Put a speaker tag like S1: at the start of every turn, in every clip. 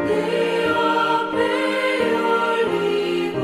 S1: 내 앞에 열리고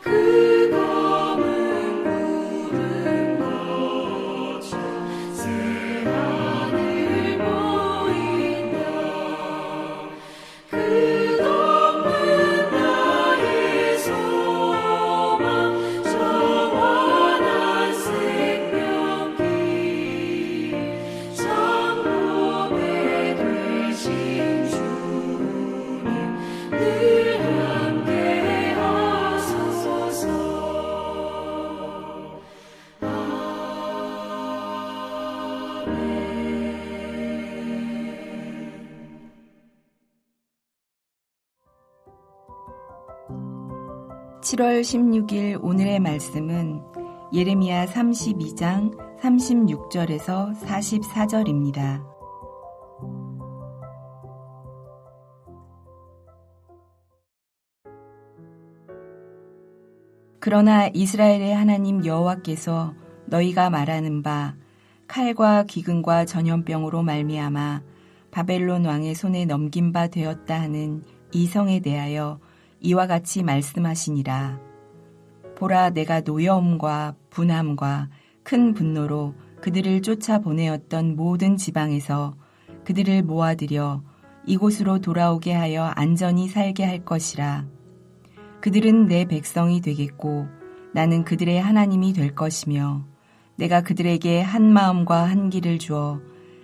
S1: 그 검은 구름 거쳐 새 하늘 보인다. 끝없는 나의 소망 영원한 생명길 참 보배 되신 주님 늘 함께 하소서. 아멘.
S2: 7월 16일 오늘의 말씀은 예레미야 32장 36절에서 44절입니다. 그러나 이스라엘의 하나님 여호와께서 너희가 말하는 바 칼과 기근과 전염병으로 말미암아 바벨론 왕의 손에 넘긴 바 되었다 하는 이 성에 대하여 이와 같이 말씀하시니라. 보라, 내가 노여움과 분함과 큰 분노로 그들을 쫓아 보내었던 모든 지방에서 그들을 모아들여 이곳으로 돌아오게 하여 안전히 살게 할 것이라. 그들은 내 백성이 되겠고 나는 그들의 하나님이 될 것이며 내가 그들에게 한 마음과 한 길을 주어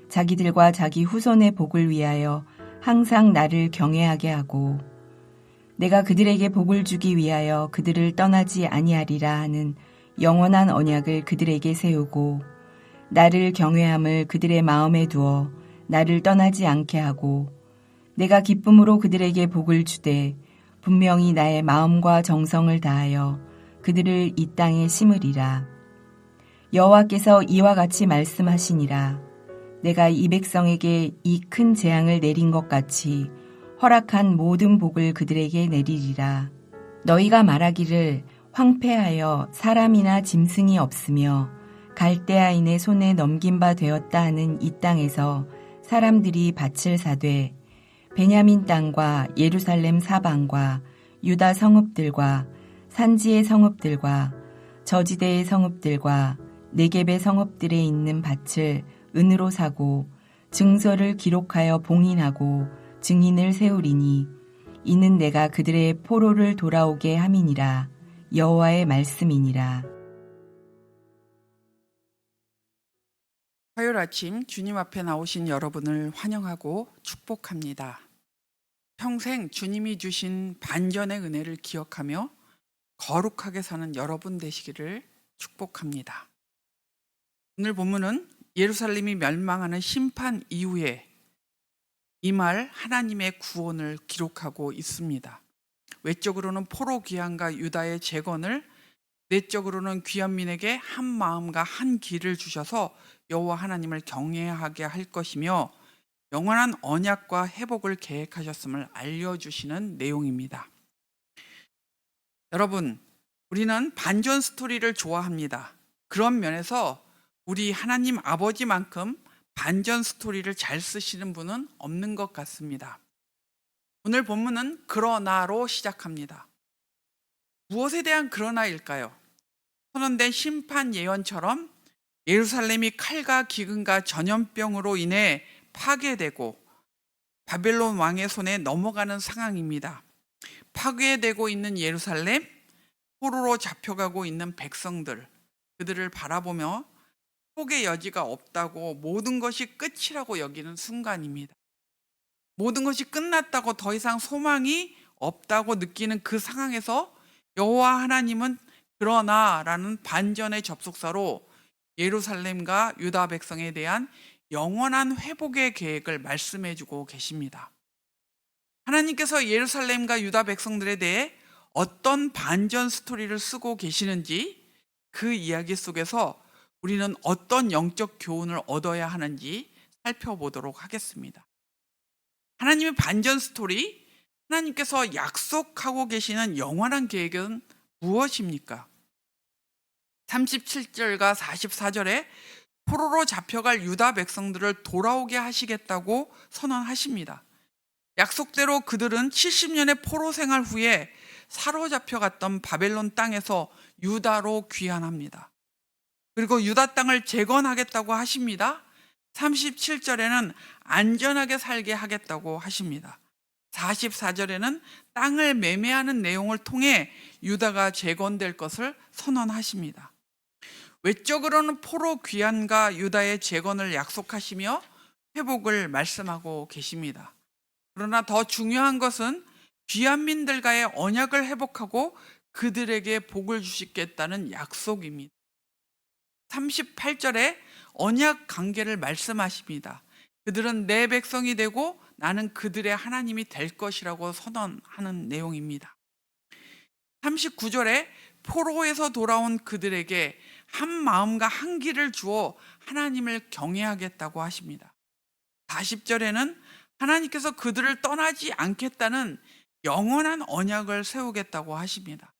S2: 자기들과 자기 후손의 복을 위하여 항상 나를 경외하게 하고 내가 그들에게 복을 주기 위하여 그들을 떠나지 아니하리라 하는 영원한 언약을 그들에게 세우고 나를 경외함을 그들의 마음에 두어 나를 떠나지 않게 하고 내가 기쁨으로 그들에게 복을 주되 분명히 나의 마음과 정성을 다하여 그들을 이 땅에 심으리라. 여호와께서 이와 같이 말씀하시니라. 내가 이 백성에게 이 큰 재앙을 내린 것 같이 허락한 모든 복을 그들에게 내리리라. 너희가 말하기를 황폐하여 사람이나 짐승이 없으며 갈대아인의 손에 넘긴 바 되었다 하는 이 땅에서 사람들이 밭을 사되 베냐민 땅과 예루살렘 사방과 유다 성읍들과 산지의 성읍들과 저지대의 성읍들과 네겝의 성읍들에 있는 밭을 은으로 사고 증서를 기록하여 봉인하고 증인을 세우리니 이는 내가 그들의 포로를 돌아오게 함이니라. 여호와의 말씀이니라.
S3: 화요일 아침 주님 앞에 나오신 여러분을 환영하고 축복합니다. 평생 주님이 주신 반전의 은혜를 기억하며 거룩하게 사는 여러분 되시기를 축복합니다. 오늘 본문은 예루살렘이 멸망하는 심판 이후에 임할 하나님의 구원을 기록하고 있습니다. 외적으로는 포로 귀환과 유다의 재건을, 내적으로는 귀환민에게 한 마음과 한 길을 주셔서 여호와 하나님을 경외하게 할 것이며 영원한 언약과 회복을 계획하셨음을 알려주시는 내용입니다. 여러분, 우리는 반전 스토리를 좋아합니다. 그런 면에서 우리 하나님 아버지만큼 반전 스토리를 잘 쓰시는 분은 없는 것 같습니다. 오늘 본문은 그러나로 시작합니다. 무엇에 대한 그러나일까요? 선언된 심판 예언처럼 예루살렘이 칼과 기근과 전염병으로 인해 파괴되고 바벨론 왕의 손에 넘어가는 상황입니다. 파괴되고 있는 예루살렘, 포로로 잡혀가고 있는 백성들, 그들을 바라보며 회복의 여지가 없다고 모든 것이 끝이라고 여기는 순간입니다. 모든 것이 끝났다고 더 이상 소망이 없다고 느끼는 그 상황에서 여호와 하나님은 그러나라는 반전의 접속사로 예루살렘과 유다 백성에 대한 영원한 회복의 계획을 말씀해주고 계십니다. 하나님께서 예루살렘과 유다 백성들에 대해 어떤 반전 스토리를 쓰고 계시는지, 그 이야기 속에서 우리는 어떤 영적 교훈을 얻어야 하는지 살펴보도록 하겠습니다. 하나님의 반전 스토리, 하나님께서 약속하고 계시는 영원한 계획은 무엇입니까? 37절과 44절에 포로로 잡혀갈 유다 백성들을 돌아오게 하시겠다고 선언하십니다. 약속대로 그들은 70년의 포로 생활 후에 사로잡혀 갔던 바벨론 땅에서 유다로 귀환합니다. 그리고 유다 땅을 재건하겠다고 하십니다. 37절에는 안전하게 살게 하겠다고 하십니다. 44절에는 땅을 매매하는 내용을 통해 유다가 재건될 것을 선언하십니다. 외적으로는 포로 귀환과 유다의 재건을 약속하시며 회복을 말씀하고 계십니다. 그러나 더 중요한 것은 귀환민들과의 언약을 회복하고 그들에게 복을 주시겠다는 약속입니다. 38절에 언약 관계를 말씀하십니다. 그들은 내 백성이 되고 나는 그들의 하나님이 될 것이라고 선언하는 내용입니다. 39절에 포로에서 돌아온 그들에게 한 마음과 한 길을 주어 하나님을 경외하겠다고 하십니다. 40절에는 하나님께서 그들을 떠나지 않겠다는 영원한 언약을 세우겠다고 하십니다.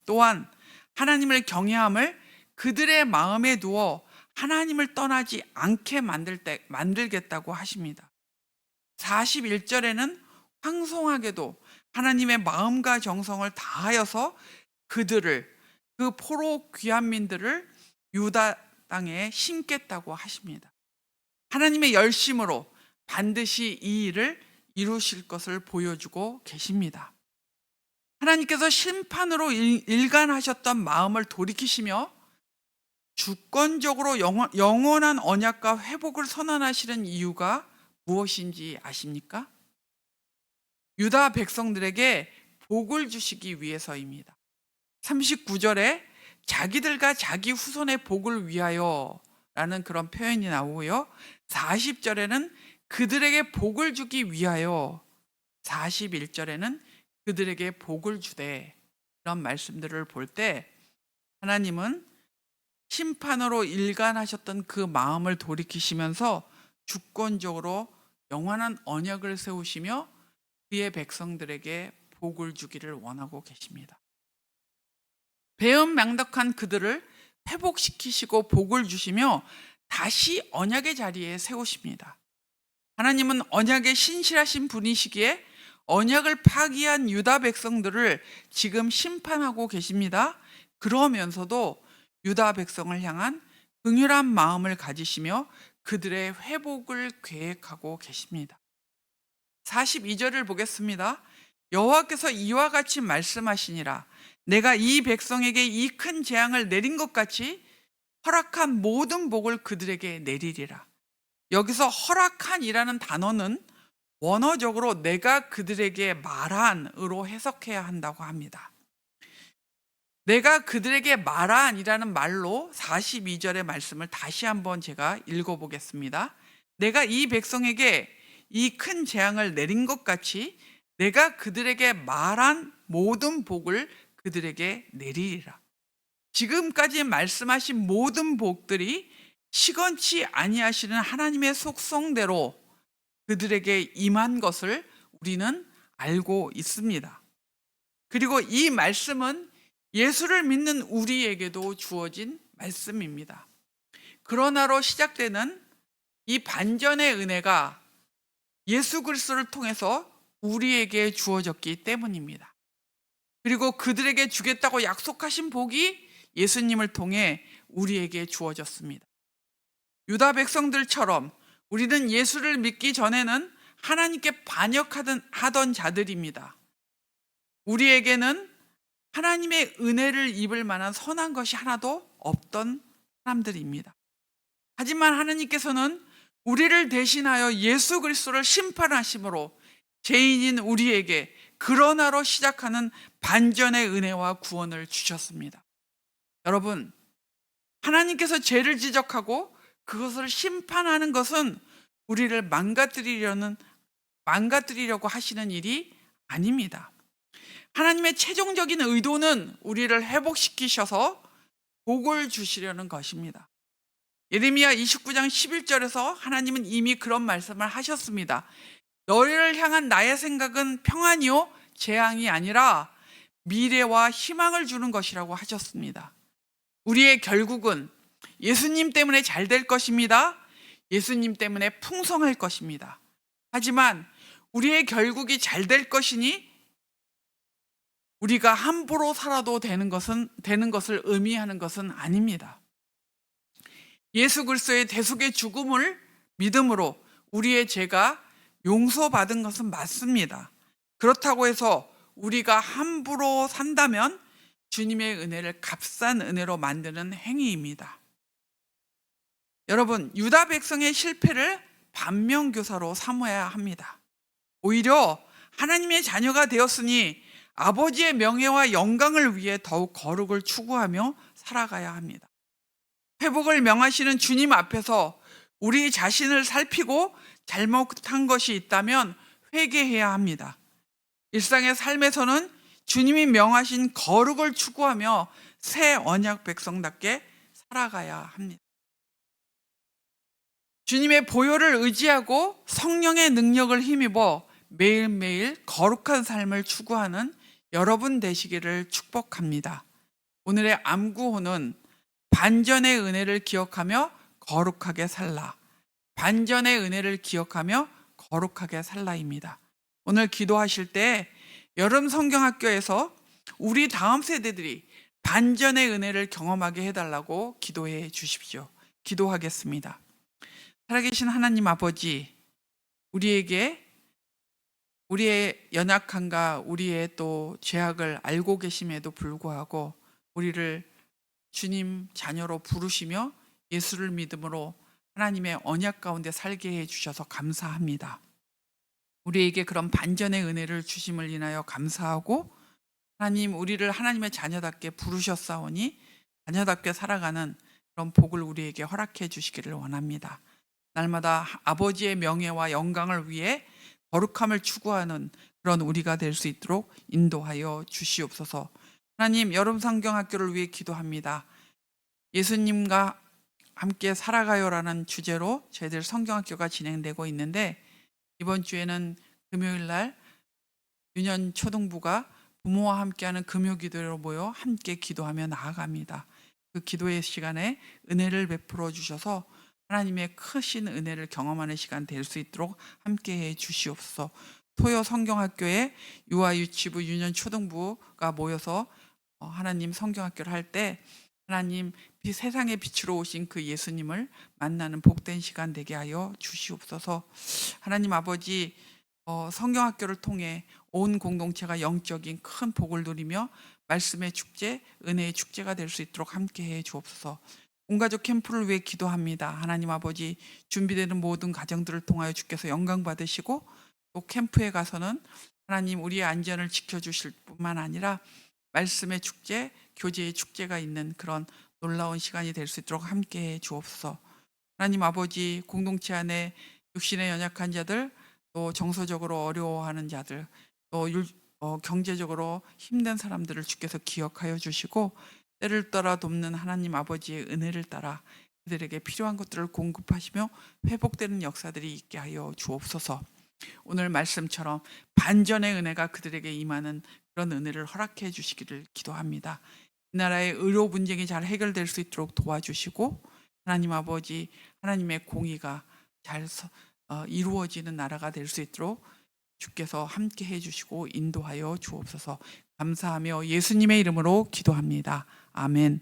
S3: 또한 하나님을 경외함을 그들의 마음에 두어 하나님을 떠나지 않게 만들겠다고 하십니다. 41절에는 황송하게도 하나님의 마음과 정성을 다하여서 그들을, 그 포로 귀환민들을 유다 땅에 심겠다고 하십니다. 하나님의 열심으로 반드시 이 일을 이루실 것을 보여주고 계십니다. 하나님께서 심판으로 일관하셨던 마음을 돌이키시며 주권적으로 영원한 언약과 회복을 선언하시는 이유가 무엇인지 아십니까? 유다 백성들에게 복을 주시기 위해서입니다. 39절에 자기들과 자기 후손의 복을 위하여 라는 그런 표현이 나오고요. 40절에는 그들에게 복을 주기 위하여, 41절에는 그들에게 복을 주되, 이런 말씀들을 볼 때 하나님은 심판으로 일관하셨던 그 마음을 돌이키시면서 주권적으로 영원한 언약을 세우시며 그의 백성들에게 복을 주기를 원하고 계십니다. 배은망덕한 그들을 회복시키시고 복을 주시며 다시 언약의 자리에 세우십니다. 하나님은 언약에 신실하신 분이시기에 언약을 파기한 유다 백성들을 지금 심판하고 계십니다. 그러면서도 유다 백성을 향한 긍휼한 마음을 가지시며 그들의 회복을 계획하고 계십니다. 42절을 보겠습니다. 여호와께서 이와 같이 말씀하시니라. 내가 이 백성에게 이 큰 재앙을 내린 것 같이 허락한 모든 복을 그들에게 내리리라. 여기서 허락한이라는 단어는 원어적으로 내가 그들에게 말한으로 해석해야 한다고 합니다. 내가 그들에게 말한이라는 말로 42절의 말씀을 다시 한번 제가 읽어보겠습니다. 내가 이 백성에게 이 큰 재앙을 내린 것 같이 내가 그들에게 말한 모든 복을 그들에게 내리리라. 지금까지 말씀하신 모든 복들이 시건치 아니하시는 하나님의 속성대로 그들에게 임한 것을 우리는 알고 있습니다. 그리고 이 말씀은 예수를 믿는 우리에게도 주어진 말씀입니다. 그러나로 시작되는 이 반전의 은혜가 예수 그리스도를 통해서 우리에게 주어졌기 때문입니다. 그리고 그들에게 주겠다고 약속하신 복이 예수님을 통해 우리에게 주어졌습니다. 유다 백성들처럼 우리는 예수를 믿기 전에는 하나님께 반역하던 자들입니다. 우리에게는 하나님의 은혜를 입을 만한 선한 것이 하나도 없던 사람들입니다. 하지만 하나님께서는 우리를 대신하여 예수 그리스도를 심판하심으로 죄인인 우리에게 그러나로 시작하는 반전의 은혜와 구원을 주셨습니다. 여러분, 하나님께서 죄를 지적하고 그것을 심판하는 것은 우리를 망가뜨리려고 하시는 일이 아닙니다. 하나님의 최종적인 의도는 우리를 회복시키셔서 복을 주시려는 것입니다. 예레미야 29장 11절에서 하나님은 이미 그런 말씀을 하셨습니다. 너희를 향한 나의 생각은 평안이요 재앙이 아니라 미래와 희망을 주는 것이라고 하셨습니다. 우리의 결국은 예수님 때문에 잘 될 것입니다. 예수님 때문에 풍성할 것입니다. 하지만 우리의 결국이 잘 될 것이니 우리가 함부로 살아도 되는 것을 의미하는 것은 아닙니다. 예수 그리스도의 대속의 죽음을 믿음으로 우리의 죄가 용서받은 것은 맞습니다. 그렇다고 해서 우리가 함부로 산다면 주님의 은혜를 값싼 은혜로 만드는 행위입니다. 여러분, 유다 백성의 실패를 반면교사로 삼아야 합니다. 오히려 하나님의 자녀가 되었으니 아버지의 명예와 영광을 위해 더욱 거룩을 추구하며 살아가야 합니다. 회복을 명하시는 주님 앞에서 우리 자신을 살피고 잘못한 것이 있다면 회개해야 합니다. 일상의 삶에서는 주님이 명하신 거룩을 추구하며 새 언약 백성답게 살아가야 합니다. 주님의 보혈을 의지하고 성령의 능력을 힘입어 매일매일 거룩한 삶을 추구하는 여러분 되시기를 축복합니다. 오늘의 암구호는 반전의 은혜를 기억하며 거룩하게 살라. 반전의 은혜를 기억하며 거룩하게 살라입니다. 오늘 기도하실 때 여름 성경학교에서 우리 다음 세대들이 반전의 은혜를 경험하게 해달라고 기도해 주십시오. 기도하겠습니다. 살아계신 하나님 아버지, 우리에게 우리의 연약함과 우리의 또 죄악을 알고 계심에도 불구하고 우리를 주님 자녀로 부르시며 예수를 믿음으로 하나님의 언약 가운데 살게 해주셔서 감사합니다. 우리에게 그런 반전의 은혜를 주심을 인하여 감사하고, 하나님, 우리를 하나님의 자녀답게 부르셨사오니 자녀답게 살아가는 그런 복을 우리에게 허락해 주시기를 원합니다. 날마다 아버지의 명예와 영광을 위해 거룩함을 추구하는 그런 우리가 될 수 있도록 인도하여 주시옵소서. 하나님, 여름 성경학교를 위해 기도합니다. 예수님과 함께 살아가요라는 주제로 저희들 성경학교가 진행되고 있는데, 이번 주에는 금요일 날 유년 초등부가 부모와 함께하는 금요기도로 모여 함께 기도하며 나아갑니다. 그 기도의 시간에 은혜를 베풀어 주셔서 하나님의 크신 은혜를 경험하는 시간 될 수 있도록 함께해 주시옵소서. 토요 성경학교에 유아 유치부 유년 초등부가 모여서 하나님 성경학교를 할 때 하나님 세상의 빛으로 오신 그 예수님을 만나는 복된 시간 되게 하여 주시옵소서. 하나님 아버지, 성경학교를 통해 온 공동체가 영적인 큰 복을 누리며 말씀의 축제, 은혜의 축제가 될 수 있도록 함께해 주옵소서. 온가족 캠프를 위해 기도합니다. 하나님 아버지, 준비되는 모든 가정들을 통하여 주께서 영광 받으시고, 또 캠프에 가서는 하나님 우리의 안전을 지켜주실 뿐만 아니라 말씀의 축제, 교제의 축제가 있는 그런 놀라운 시간이 될 수 있도록 함께해 주옵소서. 하나님 아버지, 공동체 안에 육신에 연약한 자들, 또 정서적으로 어려워하는 자들, 또 경제적으로 힘든 사람들을 주께서 기억하여 주시고, 때를 따라 돕는 하나님 아버지의 은혜를 따라 그들에게 필요한 것들을 공급하시며 회복되는 역사들이 있게 하여 주옵소서. 오늘 말씀처럼 반전의 은혜가 그들에게 임하는 그런 은혜를 허락해 주시기를 기도합니다. 이 나라의 의료 분쟁이 잘 해결될 수 있도록 도와주시고, 하나님 아버지, 하나님의 공의가 잘 이루어지는 나라가 될 수 있도록 주께서 함께 해주시고 인도하여 주옵소서. 감사하며 예수님의 이름으로 기도합니다. 아멘.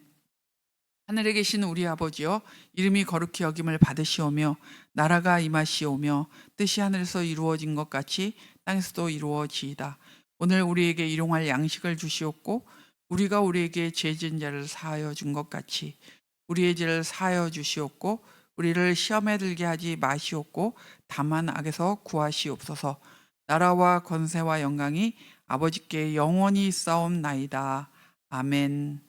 S3: 하늘에 계신 우리 아버지여, 이름이 거룩히 여김을 받으시오며 나라가 임하시오며 뜻이 하늘에서 이루어진 것 같이 땅에서도 이루어지이다. 오늘 우리에게 일용할 양식을 주시옵고, 우리가 우리에게 죄 지은 자를 사하여 준 것 같이 우리의 죄를 사하여 주시옵고, 우리를 시험에 들게 하지 마시옵고 다만 악에서 구하시옵소서. 나라와 권세와 영광이 아버지께 영원히 있사옵나이다. 아멘.